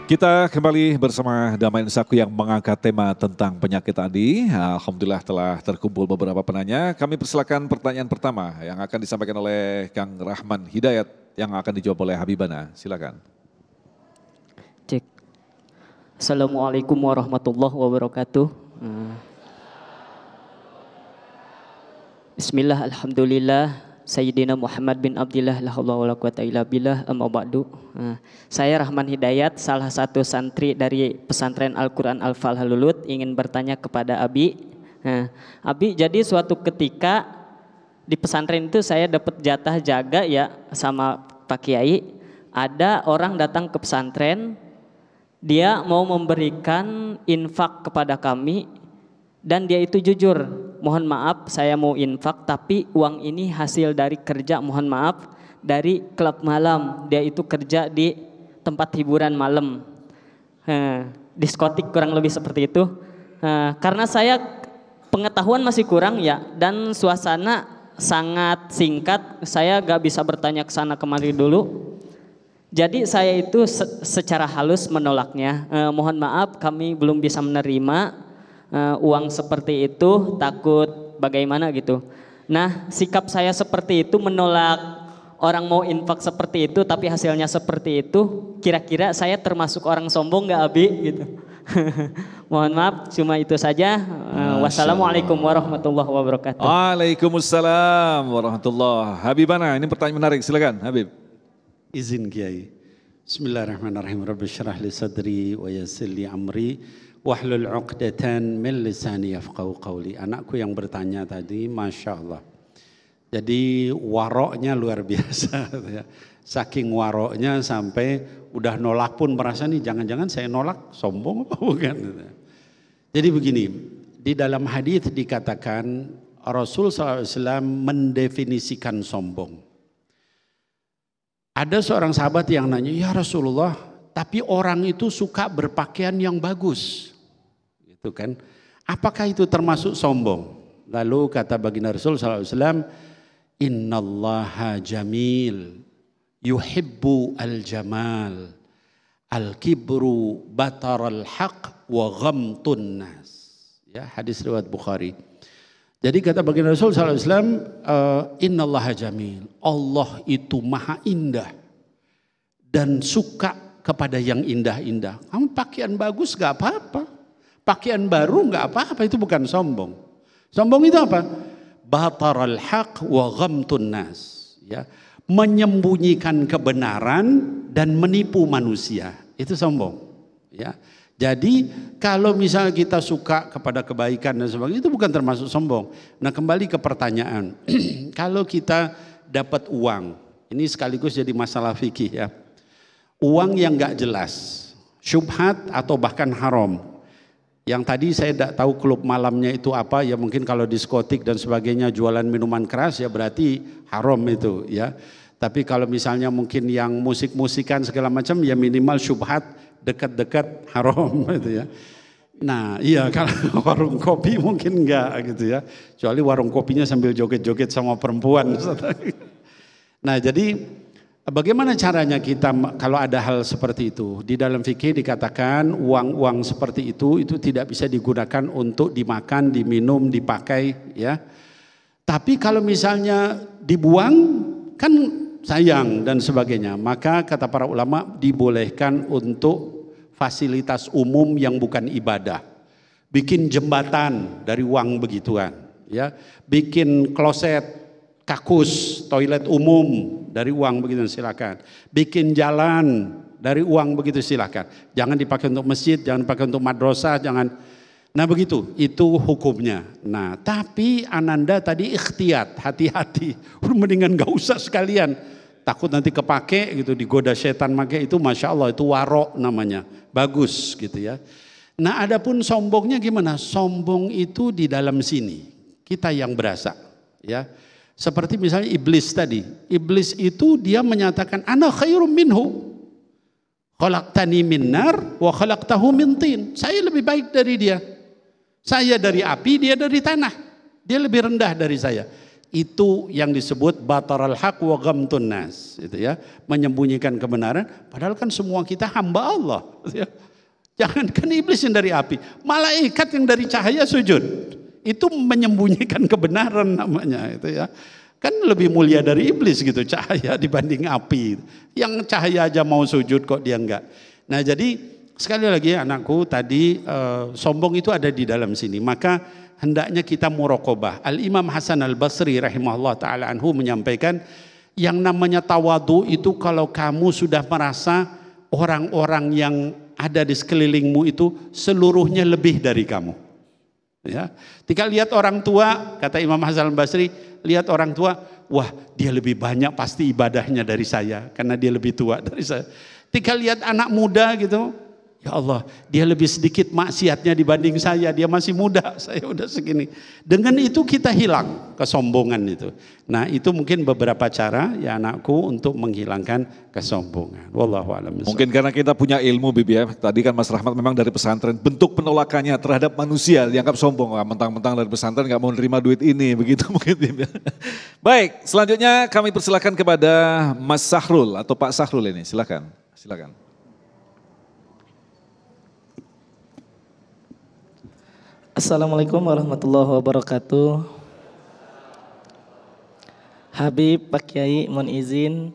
Kita kembali bersama Damain Saku yang mengangkat tema tentang penyakit tadi. Alhamdulillah telah terkumpul beberapa penanya. Kami persilakan pertanyaan pertama yang akan disampaikan oleh Kang Rahman Hidayat yang akan dijawab oleh Habibana. Silakan. Cek. Assalamualaikum warahmatullahi wabarakatuh. Bismillah, alhamdulillah. Sayyidina Muhammad bin Abdillah la haula wala quwata illa billah, amma ba'du. Saya Rahman Hidayat, salah satu santri dari pesantren Al-Quran Al-Falhalulut, ingin bertanya kepada Abi. Abi, jadi suatu ketika di pesantren itu saya dapat jatah jaga ya sama Pak Kiai. Ada orang datang ke pesantren, dia mau memberikan infak kepada kami dan dia itu jujur. Mohon maaf saya mau infak tapi uang ini hasil dari kerja, mohon maaf, dari klub malam. Dia itu kerja di tempat hiburan malam, diskotik kurang lebih seperti itu. Karena saya pengetahuan masih kurang ya dan suasana sangat singkat, saya gak bisa bertanya ke sana kemari dulu. Jadi saya itu secara halus menolaknya. Mohon maaf kami belum bisa menerima uang seperti itu, takut bagaimana gitu. Nah, sikap saya seperti itu menolak orang mau infak seperti itu tapi hasilnya seperti itu, kira-kira saya termasuk orang sombong gak Abi gitu. Mohon maaf, cuma itu saja. Wassalamualaikum warahmatullahi wabarakatuh. Waalaikumsalam warahmatullahi. Habibana, ini pertanyaan menarik, silakan Habib. Izin Kiai. Bismillahirrahmanirrahim. Rabbi syrah li sadri wa yassir li amri wahlul 'uqdatan min lisani yafqahu qawli. Anakku yang bertanya tadi, Masya Allah. Jadi waroknya luar biasa. Saking waroknya sampai udah nolak pun merasa nih jangan-jangan saya nolak sombong apa bukan. Jadi begini, di dalam hadis dikatakan Rasul SAW mendefinisikan sombong. Ada seorang sahabat yang nanya, ya Rasulullah, tapi orang itu suka berpakaian yang bagus. Gitu kan. Apakah itu termasuk sombong? Lalu kata baginda Rasul SAW, innallaha jamil, yuhibbu al-jamal, al-kibru bataral haq wa ghamtun nas. Ya, hadis riwayat Bukhari. Jadi kata baginda Rasul SAW, innallaha jamil, Allah itu maha indah dan suka kepada yang indah-indah. Kamu pakaian bagus gak apa-apa, pakaian baru gak apa-apa, itu bukan sombong. Sombong itu apa? Bataral haq wa ghamtun nas, ya, menyembunyikan kebenaran dan menipu manusia, itu sombong. Ya. Jadi kalau misalnya kita suka kepada kebaikan dan sebagainya, itu bukan termasuk sombong. Nah, kembali ke pertanyaan, kalau kita dapat uang, ini sekaligus jadi masalah fikih ya. Uang yang gak jelas, syubhat atau bahkan haram. Yang tadi saya tidak tahu klub malamnya itu apa, ya mungkin kalau diskotik dan sebagainya jualan minuman keras ya berarti haram itu ya. Tapi kalau misalnya mungkin yang musik-musikan segala macam ya minimal syubhat, dekat-dekat haram gitu ya. Nah iya, kalau warung kopi mungkin enggak gitu ya. Kecuali warung kopinya sambil joget-joget sama perempuan. Nah jadi bagaimana caranya kita kalau ada hal seperti itu? Di dalam fikih dikatakan uang-uang seperti itu tidak bisa digunakan untuk dimakan, diminum, dipakai ya. Tapi kalau misalnya dibuang kan sayang dan sebagainya. Maka kata para ulama dibolehkan untuk fasilitas umum yang bukan ibadah. Bikin jembatan dari uang begituan ya. Bikin kloset, kakus, toilet umum dari uang begitu silakan. Bikin jalan dari uang begitu silakan. Jangan dipakai untuk masjid, jangan dipakai untuk madrasah, jangan. Nah begitu, itu hukumnya. Nah tapi Ananda tadi ikhtiyat, hati-hati. Mendingan gak usah sekalian. Takut nanti kepake gitu, digoda setan make itu Masya Allah, itu warok namanya. Bagus gitu ya. Nah adapun sombongnya gimana? Sombong itu di dalam sini. Kita yang berasa ya. Seperti misalnya iblis tadi. Iblis itu dia menyatakan ana khairum minhu. Khalaqtani min nar wa khalaqtahu min tin. Saya lebih baik dari dia. Saya dari api, dia dari tanah. Dia lebih rendah dari saya. Itu yang disebut bataral haq wa ghamtun nas, itu ya, menyembunyikan kebenaran padahal kan semua kita hamba Allah, gitu ya. Jangankan iblis yang dari api, malaikat yang dari cahaya sujud. Itu menyembunyikan kebenaran namanya, itu ya. Kan lebih mulia dari iblis gitu, cahaya dibanding api. Yang cahaya aja mau sujud kok dia enggak. Nah, jadi sekali lagi anakku tadi sombong itu ada di dalam sini. Maka hendaknya kita muraqabah. Al-Imam Hasan Al-Basri rahimahullah ta'ala anhu menyampaikan, yang namanya tawadu itu kalau kamu sudah merasa orang-orang yang ada di sekelilingmu itu seluruhnya lebih dari kamu. Ya. Ketika lihat orang tua, kata Imam Hasan Al-Basri, lihat orang tua, wah dia lebih banyak pasti ibadahnya dari saya karena dia lebih tua dari saya. Ketika lihat anak muda gitu, ya Allah, dia lebih sedikit maksiatnya dibanding saya, dia masih muda, saya udah segini. Dengan itu kita hilang kesombongan itu. Nah, itu mungkin beberapa cara ya anakku untuk menghilangkan kesombongan. Wallahu a'lam. Mungkin karena kita punya ilmu, Bibi ya. Tadi kan Mas Rahmat memang dari pesantren, bentuk penolakannya terhadap manusia dianggap sombong. Mentang-mentang dari pesantren nggak mau nerima duit ini, begitu mungkin. Bibi. Baik, selanjutnya kami persilakan kepada Mas Sahrul atau Pak Sahrul ini, silakan. Silakan. Assalamualaikum warahmatullahi wabarakatuh. Habib, Pak Kiai, mohon izin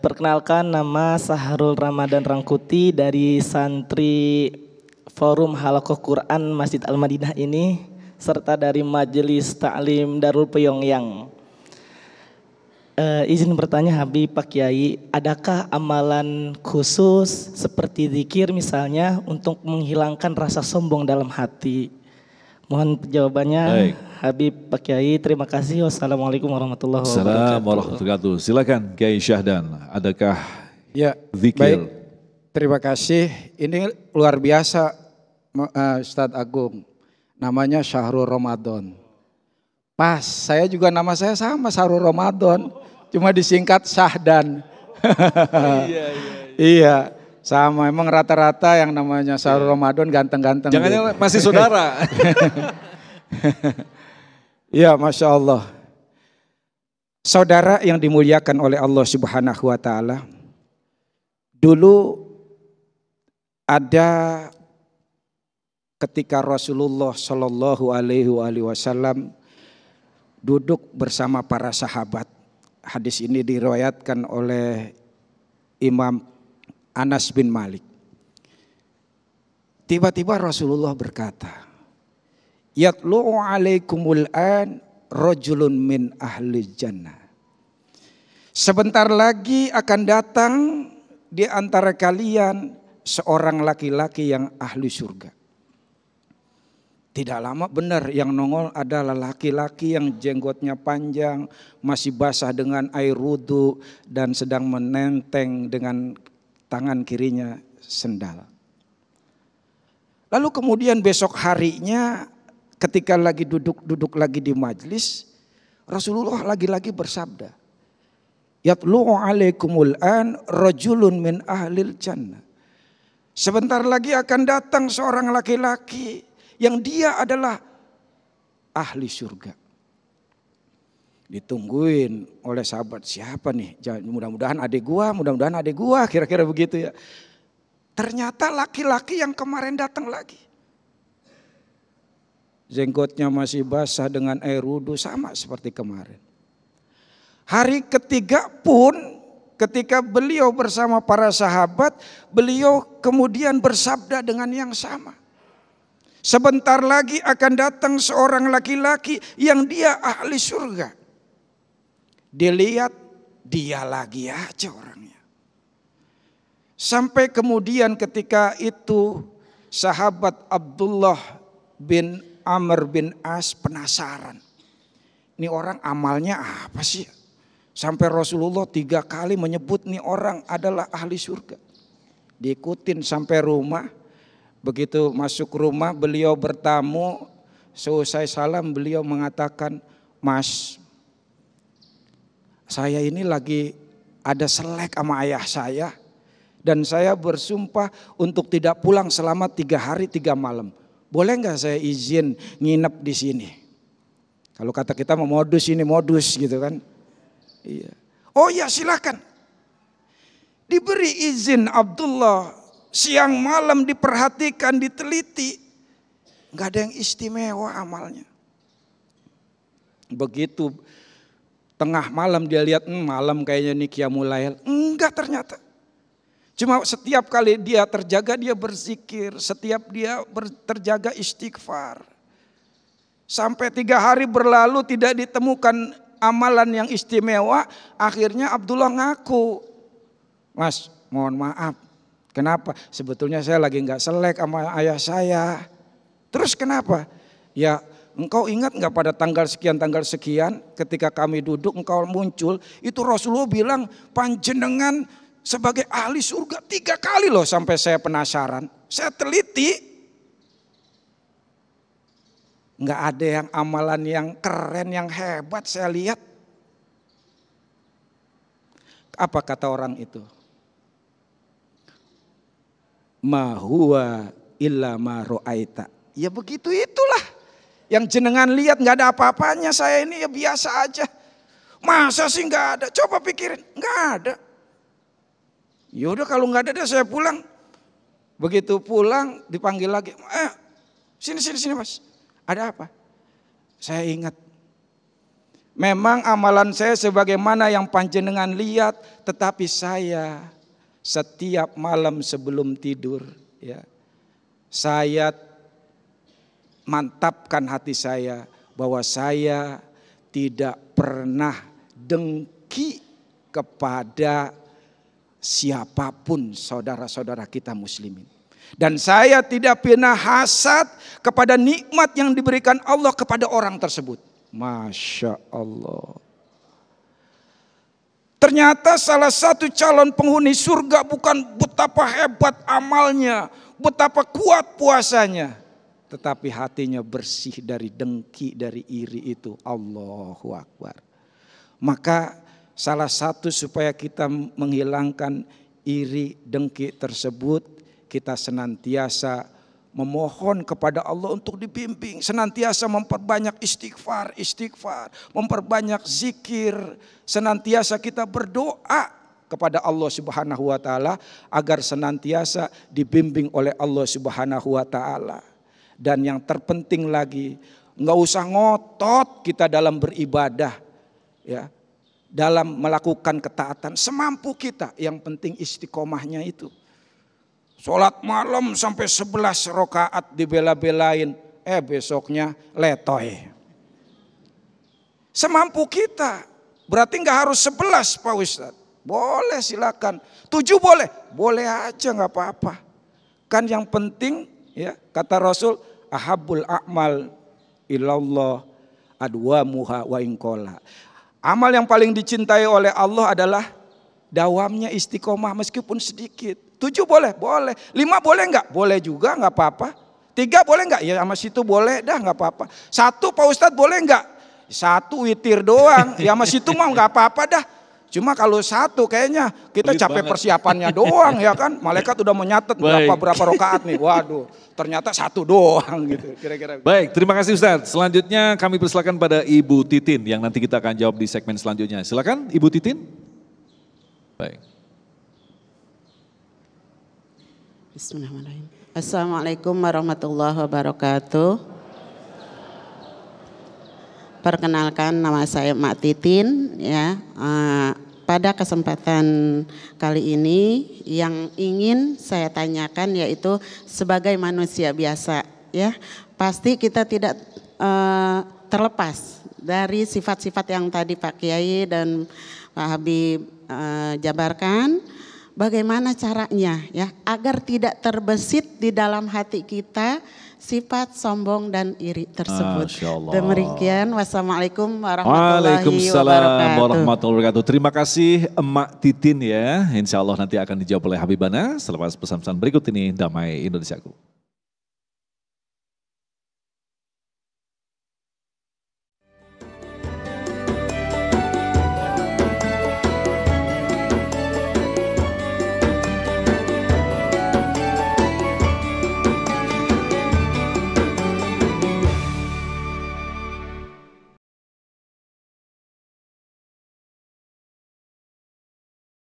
perkenalkan, nama Sahrul Ramadan Rangkuti dari santri Forum Halaqah Quran Masjid Al-Madinah ini, serta dari Majelis Ta'lim Darul Pyongyang. Izin bertanya Habib, Pak Kiai, adakah amalan khusus seperti zikir misalnya untuk menghilangkan rasa sombong dalam hati? Mohon jawabannya. Baik. Habib, Pak Kiai, terima kasih. Wassalamualaikum warahmatullahi wabarakatuh. Assalamualaikum warahmatullahi wabarakatuh. Silakan Kiai Syahdan, adakah ya, zikir? Baik, terima kasih. Ini luar biasa Ustadz Agung. Namanya Syahrul Ramadan. Pas, saya juga nama saya sama Syahrul Ramadan. Cuma disingkat Syahdan. Iya. Sama, emang rata-rata yang namanya Syahrul Ramadan ganteng-ganteng. Jangan masih saudara. Ya, Masya Allah. Saudara yang dimuliakan oleh Allah Subhanahu wa Ta'ala. Dulu ada ketika Rasulullah Shallallahu Alaihi Wasallam duduk bersama para sahabat. Hadis ini diriwayatkan oleh Imam Anas bin Malik. Tiba-tiba Rasulullah berkata, "Yatlu'u alaikumul an rajulun min ahli jannah." Sebentar lagi akan datang di antara kalian seorang laki-laki yang ahli surga. Tidak lama benar yang nongol adalah laki-laki yang jenggotnya panjang, masih basah dengan air wudu dan sedang menenteng dengan tangan kirinya sendal. Lalu kemudian besok harinya ketika lagi duduk lagi di majlis, Rasulullah lagi-lagi bersabda, "Yatlu'u alaikumul an rajulun min ahlil jannah." Sebentar lagi akan datang seorang laki-laki yang dia adalah ahli surga. Ditungguin oleh sahabat, siapa nih? Mudah-mudahan adik gua, kira-kira begitu ya. Ternyata laki-laki yang kemarin datang lagi. Jenggotnya masih basah dengan air wudu sama seperti kemarin. Hari ketiga pun ketika beliau bersama para sahabat, beliau kemudian bersabda dengan yang sama. Sebentar lagi akan datang seorang laki-laki yang dia ahli surga. Dilihat dia lagi aja orangnya. Sampai kemudian ketika itu sahabat Abdullah bin Amr bin As penasaran. Ini orang amalnya apa sih? Sampai Rasulullah 3 kali menyebut nih orang adalah ahli surga. Diikutin sampai rumah. Begitu masuk rumah beliau bertamu, seusai salam beliau mengatakan, "Mas, saya ini lagi ada selek sama ayah saya dan saya bersumpah untuk tidak pulang selama 3 hari 3 malam. Boleh nggak saya izin nginep di sini?" Kalau kata kita mau modus ini modus gitu kan. Iya. Oh ya silakan. Diberi izin Abdullah, siang malam diperhatikan, diteliti. Nggak ada yang istimewa amalnya. Begitu tengah malam dia lihat, malam kayaknya ini Qiyamul Lail. Enggak ternyata. Cuma setiap kali dia terjaga dia berzikir, setiap dia terjaga istighfar. Sampai 3 hari berlalu tidak ditemukan amalan yang istimewa, akhirnya Abdullah ngaku. Mas, mohon maaf. Kenapa? Sebetulnya saya lagi nggak selek sama ayah saya. Terus kenapa? Ya, engkau ingat nggak pada tanggal sekian ketika kami duduk engkau muncul, itu Rasulullah bilang panjenengan sebagai ahli surga 3 kali loh, sampai saya penasaran. Saya teliti. Nggak ada yang amalan yang keren, yang hebat saya lihat. Apa kata orang itu? Ma huwa illa ma ro'aita. Ya begitu itulah. Yang jenengan lihat nggak ada apa-apanya, saya ini ya biasa aja. Masa sih nggak ada? Coba pikirin, nggak ada. Yaudah kalau nggak ada saya pulang. Begitu pulang dipanggil lagi. Sini mas. Ada apa? Saya ingat. Memang amalan saya sebagaimana yang panjenengan lihat. Tetapi saya setiap malam sebelum tidur. Ya, saya mantapkan hati saya. Bahwa saya tidak pernah dengki kepada siapapun saudara-saudara kita muslimin. Dan saya tidak pernah hasad kepada nikmat yang diberikan Allah kepada orang tersebut. Masya Allah. Ternyata salah satu calon penghuni surga bukan betapa hebat amalnya, betapa kuat puasanya, tetapi hatinya bersih dari dengki, dari iri itu. Allahu Akbar. Maka salah satu supaya kita menghilangkan iri dengki tersebut, kita senantiasa memohon kepada Allah untuk dibimbing, senantiasa memperbanyak istighfar, memperbanyak zikir, senantiasa kita berdoa kepada Allah Subhanahu wa taala agar senantiasa dibimbing oleh Allah Subhanahu wa taala. Dan yang terpenting lagi, enggak usah ngotot kita dalam beribadah, ya. Dalam melakukan ketaatan semampu kita, yang penting istiqomahnya itu. Sholat malam sampai 11 rakaat dibela-belain, besoknya letoy. Semampu kita, berarti nggak harus 11 Pak Ustadz. Boleh silakan, 7 boleh aja nggak apa-apa. Kan yang penting ya kata Rasul, ahabul a'mal ilallah adwamuha wa inqola. Amal yang paling dicintai oleh Allah adalah dawamnya istiqomah meskipun sedikit. 7 boleh. 5 boleh enggak? Boleh juga, enggak apa-apa. 3 boleh enggak? Ya sama situ boleh dah, enggak apa-apa. 1 Pak Ustadz boleh enggak? 1 witir doang, ya sama situ mah enggak apa-apa dah. Cuma kalau 1 kayaknya kita capek persiapannya doang ya kan. Malaikat udah menyatet berapa rakaat nih. Waduh, ternyata 1 doang gitu kira-kira. Baik, terima kasih Ustadz. Selanjutnya kami persilakan pada Ibu Titin yang nanti kita akan jawab di segmen selanjutnya. Silakan Ibu Titin. Baik. Bismillahirrahmanirrahim. Assalamualaikum warahmatullahi wabarakatuh. Perkenalkan, nama saya Mak Titin ya. Pada kesempatan kali ini yang ingin saya tanyakan yaitu sebagai manusia biasa ya, pasti kita tidak terlepas dari sifat-sifat yang tadi Pak Kiai dan Pak Habib jabarkan. Bagaimana caranya ya agar tidak terbesit di dalam hati kita sifat sombong dan iri tersebut. Demikian, wassalamualaikum warahmatullahi wabarakatuh. Terima kasih Emak Titin ya. Insya Allah nanti akan dijawab oleh Habibana selepas pesan-pesan berikut ini. Damai Indonesiaku.